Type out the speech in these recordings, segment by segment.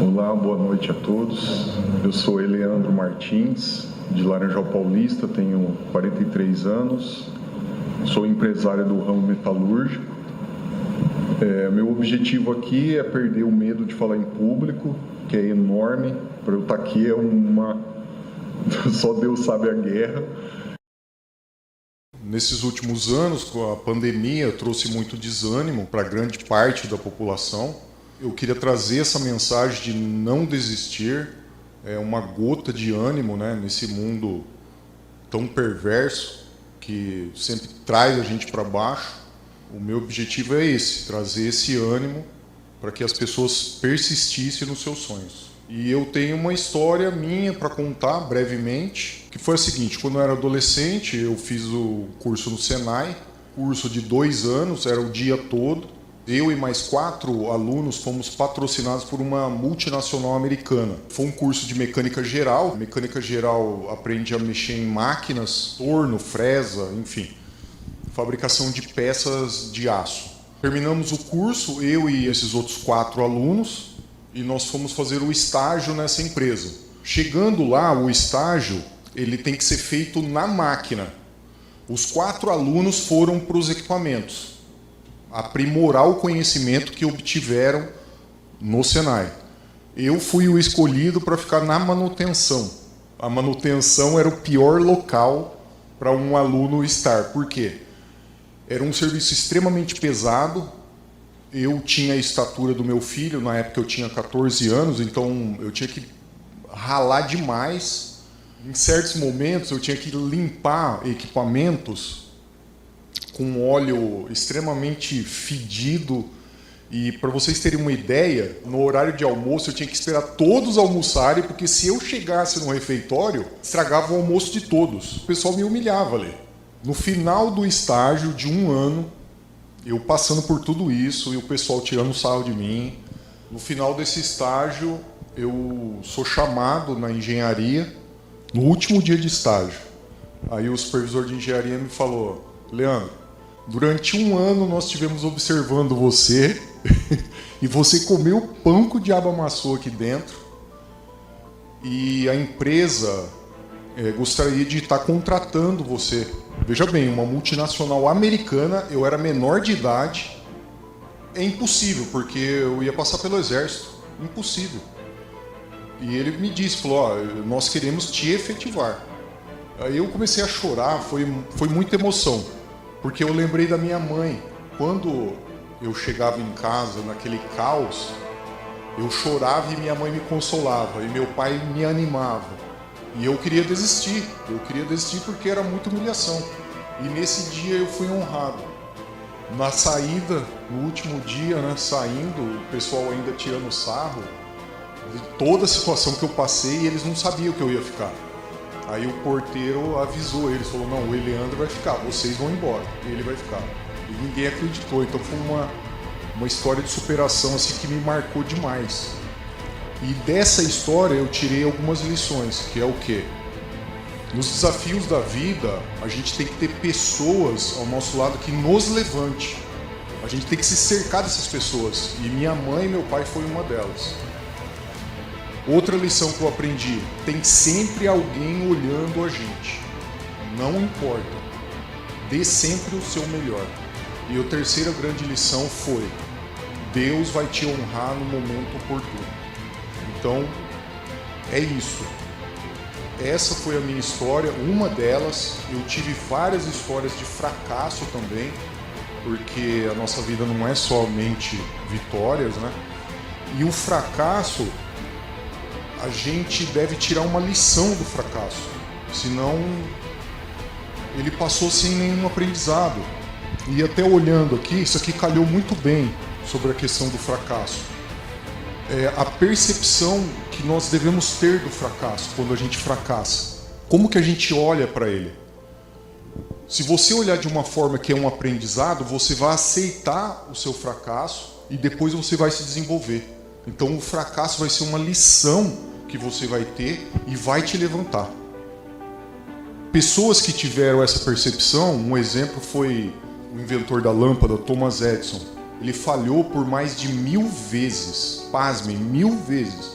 Olá, boa noite a todos. Eu sou Eleandro Martins, de Laranjal Paulista, tenho 43 anos, sou empresário do ramo metalúrgico. Meu objetivo aqui é perder o medo de falar em público, que é enorme. Para eu estar aqui só Deus sabe a guerra. Nesses últimos anos, com a pandemia, trouxe muito desânimo para grande parte da população. Eu queria trazer essa mensagem de não desistir, uma gota de ânimo, né, nesse mundo tão perverso que sempre traz a gente para baixo. O meu objetivo é esse, trazer esse ânimo para que as pessoas persistissem nos seus sonhos. E eu tenho uma história minha para contar brevemente, que foi a seguinte: quando eu era adolescente, eu fiz o curso no Senai, curso de 2 anos, era o dia todo. Eu e mais 4 alunos fomos patrocinados por uma multinacional americana. Foi um curso de mecânica geral. Mecânica geral aprende a mexer em máquinas, torno, fresa, enfim, fabricação de peças de aço. Terminamos o curso, eu e esses outros 4 alunos, e nós fomos fazer o estágio nessa empresa. Chegando lá, o estágio ele tem que ser feito na máquina. Os 4 alunos foram para os equipamentos, aprimorar o conhecimento que obtiveram no Senai. Eu fui o escolhido para ficar na manutenção. A manutenção era o pior local para um aluno estar. Por quê? Era um serviço extremamente pesado. Eu tinha a estatura do meu filho, na época eu tinha 14 anos, então eu tinha que ralar demais. Em certos momentos eu tinha que limpar equipamentos com óleo extremamente fedido. E para vocês terem uma ideia, no horário de almoço eu tinha que esperar todos almoçarem, porque se eu chegasse no refeitório, estragava o almoço de todos. O pessoal me humilhava ali. No final do estágio de 1 ano, eu passando por tudo isso e o pessoal tirando sarro de mim, no final desse estágio eu sou chamado na engenharia no último dia de estágio. Aí o supervisor de engenharia me falou: Leandro, durante 1 ano nós estivemos observando você e você comeu o pão que o diabo amassou aqui dentro, e a empresa gostaria de estar contratando você. Veja bem, uma multinacional americana, eu era menor de idade, é impossível, porque eu ia passar pelo exército, impossível. E ele me disse, falou: nós queremos te efetivar. Aí eu comecei a chorar, foi muita emoção, porque eu lembrei da minha mãe. Quando eu chegava em casa, naquele caos, eu chorava e minha mãe me consolava, e meu pai me animava. E eu queria desistir porque era muita humilhação. E nesse dia eu fui honrado. Na saída, no último dia, né, saindo, o pessoal ainda tirando sarro de toda a situação que eu passei, e eles não sabiam que eu ia ficar. Aí o porteiro avisou eles, falou: não, o Eleandro vai ficar, vocês vão embora, ele vai ficar. E ninguém acreditou, então foi uma história de superação assim, que me marcou demais. E dessa história eu tirei algumas lições, que é o quê? Nos desafios da vida, a gente tem que ter pessoas ao nosso lado que nos levante. A gente tem que se cercar dessas pessoas. E minha mãe e meu pai foi uma delas. Outra lição que eu aprendi: tem sempre alguém olhando a gente. Não importa. Dê sempre o seu melhor. E a terceira grande lição foi: Deus vai te honrar no momento oportuno. Então, é isso. Essa foi a minha história, uma delas. Eu tive várias histórias de fracasso também, porque a nossa vida não é somente vitórias, né? E o fracasso, a gente deve tirar uma lição do fracasso, senão ele passou sem nenhum aprendizado. E até olhando aqui, isso aqui calhou muito bem sobre a questão do fracasso. A percepção que nós devemos ter do fracasso quando a gente fracassa. Como que a gente olha para ele? Se você olhar de uma forma que é um aprendizado, você vai aceitar o seu fracasso e depois você vai se desenvolver. Então o fracasso vai ser uma lição que você vai ter e vai te levantar. Pessoas que tiveram essa percepção, um exemplo foi o inventor da lâmpada, Thomas Edison. Ele falhou por mais de 1000 vezes. Pasmem, 1000 vezes.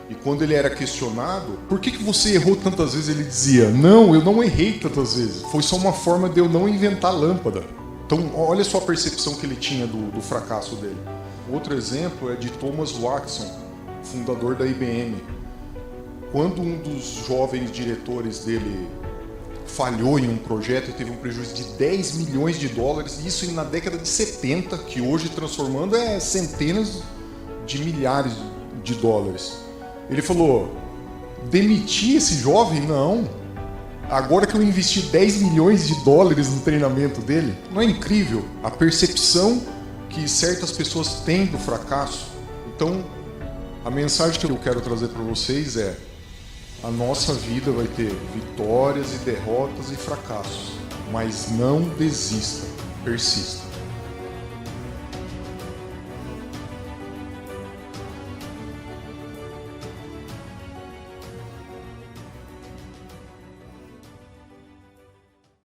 E quando ele era questionado, por que você errou tantas vezes? Ele dizia, não, eu não errei tantas vezes. Foi só uma forma de eu não inventar lâmpada. Então, olha só a percepção que ele tinha do fracasso dele. Outro exemplo é de Thomas Watson, fundador da IBM. Quando um dos jovens diretores dele falhou em um projeto e teve um prejuízo de 10 milhões de dólares, isso na década de 70, que hoje transformando é centenas de milhares de dólares. Ele falou, demitir esse jovem? Não. Agora que eu investi 10 milhões de dólares no treinamento dele, não é incrível a percepção que certas pessoas têm do fracasso? Então, a mensagem que eu quero trazer para vocês é: a nossa vida vai ter vitórias e derrotas e fracassos, mas não desista, persista.